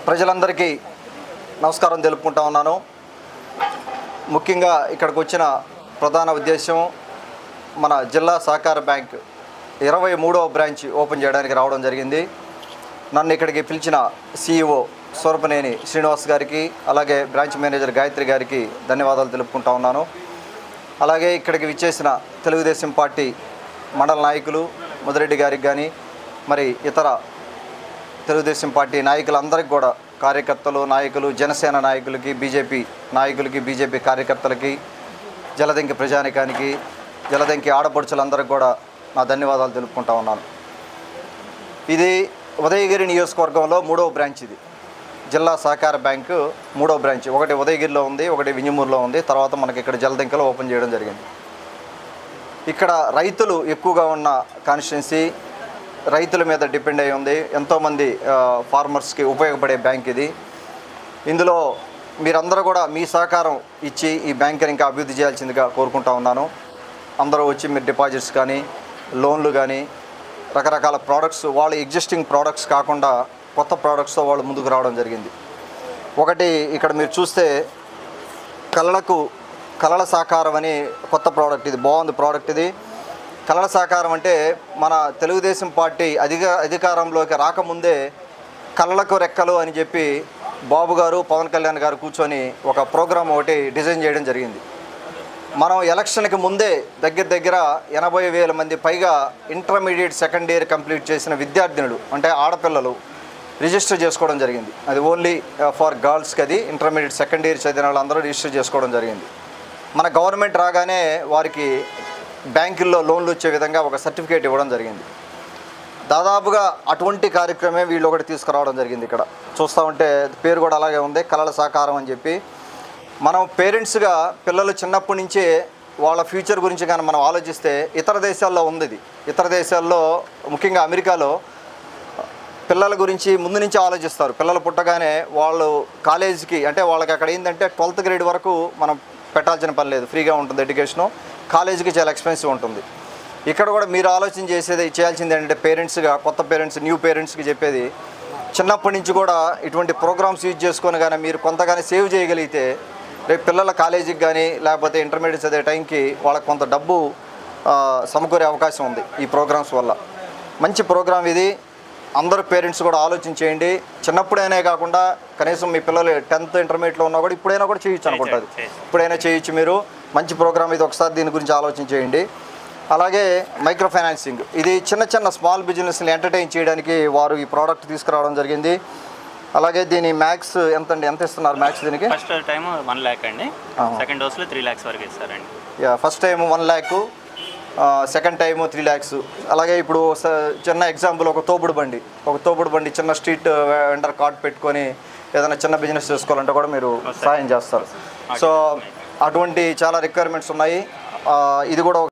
ప్రజలందరికీ నమస్కారం తెలుపుకుంటా ఉన్నాను. ముఖ్యంగా ఇక్కడికి వచ్చిన ప్రధాన ఉద్దేశం మన జిల్లా సహకార బ్యాంక్ 23వ బ్రాంచ్ ఓపెన్ చేయడానికి రావడం జరిగింది. నన్ను ఇక్కడికి పిలిచిన CEO సూరపనేని శ్రీనివాస్ గారికి, అలాగే బ్రాంచ్ మేనేజర్ గాయత్రి గారికి ధన్యవాదాలు తెలుపుకుంటా ఉన్నాను. అలాగే ఇక్కడికి విచ్చేసిన తెలుగుదేశం పార్టీ మండల నాయకులు ముదిరెడ్డి గారికి కానీ, మరి ఇతర తెలుగుదేశం పార్టీ నాయకులందరికీ కూడా, కార్యకర్తలు, నాయకులు, జనసేన నాయకులకి, బీజేపీ నాయకులకి, బీజేపీ కార్యకర్తలకి, జలదంకి ప్రజానికానికి, జలదంకి ఆడపడుచులందరికీ కూడా నా ధన్యవాదాలు తెలుపుకుంటా ఉన్నాను. ఇది ఉదయగిరి నియోజకవర్గంలో 3వ బ్రాంచ్. ఇది జిల్లా సహకార బ్యాంకు 3వ బ్రాంచ్. ఒకటి ఉదయగిరిలో ఉంది, ఒకటి వింజమూరులో ఉంది, తర్వాత మనకి ఇక్కడ జలదంకలో ఓపెన్ చేయడం జరిగింది. ఇక్కడ రైతులు ఎక్కువగా ఉన్న కాన్స్టిట్యున్సీ, రైతుల మీద డిపెండ్ అయి ఉంది. ఎంతోమంది ఫార్మర్స్కి ఉపయోగపడే బ్యాంక్ ఇది. ఇందులో మీరందరూ కూడా మీ సహకారం ఇచ్చి ఈ బ్యాంకుని ఇంకా అభివృద్ధి చేయాల్సిందిగా కోరుకుంటా ఉన్నాను. అందరూ వచ్చి మీరు డిపాజిట్స్ కానీ, లోన్లు కానీ, రకరకాల ప్రోడక్ట్స్, వాళ్ళ ఎగ్జిస్టింగ్ ప్రోడక్ట్స్ కాకుండా కొత్త ప్రోడక్ట్స్తో వాళ్ళు ముందుకు రావడం జరిగింది. ఒకటి ఇక్కడ మీరు చూస్తే కళల సాకారం అని కొత్త ప్రోడక్ట్. ఇది బాగుంది ప్రోడక్ట్. ఇది కళల సాకారం అంటే మన తెలుగుదేశం పార్టీ అధికారంలోకి రాకముందే కళలకు రెక్కలు అని చెప్పి బాబు గారు, పవన్ కళ్యాణ్ గారు కూర్చొని ఒక ప్రోగ్రాం ఒకటి డిజైన్ చేయడం జరిగింది. మనం ఎలక్షన్కి ముందే దగ్గర 80,000 మంది పైగా ఇంటర్మీడియట్ సెకండ్ ఇయర్ కంప్లీట్ చేసిన విద్యార్థినులు, అంటే ఆడపిల్లలు రిజిస్టర్ చేసుకోవడం జరిగింది. అది ఓన్లీ ఫర్ గర్ల్స్కి. అది ఇంటర్మీడియట్ సెకండ్ ఇయర్ చదివిన వాళ్ళందరూ రిజిస్టర్ చేసుకోవడం జరిగింది. మన గవర్నమెంట్ రాగానే వారికి బ్యాంకుల్లో లోన్లు వచ్చే విధంగా ఒక సర్టిఫికేట్ ఇవ్వడం జరిగింది. దాదాపుగా అటువంటి కార్యక్రమే వీళ్ళు ఒకటి తీసుకురావడం జరిగింది. ఇక్కడ చూస్తూ ఉంటే పేరు కూడా అలాగే ఉంది, కళల సాకారం అని చెప్పి. మనం పేరెంట్స్గా పిల్లలు చిన్నప్పటి నుంచే వాళ్ళ ఫ్యూచర్ గురించి కానీ మనం ఆలోచిస్తే, ఇతర దేశాల్లో ఉంది ఇది. ఇతర దేశాల్లో ముఖ్యంగా అమెరికాలో పిల్లల గురించి ముందు నుంచి ఆలోచిస్తారు. పిల్లలు పుట్టగానే వాళ్ళు కాలేజీకి, అంటే వాళ్ళకి అక్కడ ఏంటంటే 12th గ్రేడ్ వరకు మనం పెట్టాల్సిన పని లేదు, ఫ్రీగా ఉంటుంది ఎడ్యుకేషను. కాలేజీకి చాలా ఎక్స్పెన్సివ్ ఉంటుంది. ఇక్కడ కూడా మీరు ఆలోచన చేయాల్సింది ఏంటంటే, పేరెంట్స్గా, కొత్త పేరెంట్స్, న్యూ పేరెంట్స్కి చెప్పేది, చిన్నప్పటి నుంచి కూడా ఇటువంటి ప్రోగ్రామ్స్ యూజ్ చేసుకొని కానీ మీరు కొంతగానే సేవ్ చేయగలిగితే రేపు పిల్లల కాలేజీకి కానీ లేకపోతే ఇంటర్మీడియట్ చదివే టైంకి వాళ్ళకి కొంత డబ్బు సమకూరే అవకాశం ఉంది ఈ ప్రోగ్రామ్స్ వల్ల. మంచి ప్రోగ్రామ్ ఇది. అందరూ పేరెంట్స్ కూడా ఆలోచించేయండి. చిన్నప్పుడైనా కాకుండా కనీసం మీ పిల్లలు 10th ఇంటర్మీడియట్లో ఉన్నా కూడా ఇప్పుడైనా కూడా చేయొచ్చు అనుకుంటుంది. ఇప్పుడైనా చేయొచ్చు మీరు. మంచి ప్రోగ్రామ్ ఇది. ఒకసారి దీని గురించి ఆలోచన చేయండి. అలాగే మైక్రో ఫైనాన్సింగ్, ఇది చిన్న స్మాల్ బిజినెస్ని ఎంటర్టైన్ చేయడానికి వారు ఈ ప్రోడక్ట్ తీసుకురావడం జరిగింది. అలాగే దీని మ్యాక్స్ ఎంత ఇస్తున్నారు? మ్యాక్స్ దీనికి ఫస్ట్ టైం 1 lakh అండి, సెకండ్ డోస్లో 3 lakhs వరకు ఇస్తారండి. First time 1 lakh, second time 3 lakhs. అలాగే ఇప్పుడు చిన్న ఎగ్జాంపుల్, ఒక తోపుడు బండి చిన్న స్ట్రీట్ వెండర్ కార్డ్ పెట్టుకొని ఏదైనా చిన్న బిజినెస్ చేసుకోవాలంటే కూడా మీరు సాయం చేస్తారు. సో అటువంటి చాలా రిక్వైర్మెంట్స్ ఉన్నాయి. ఇది కూడా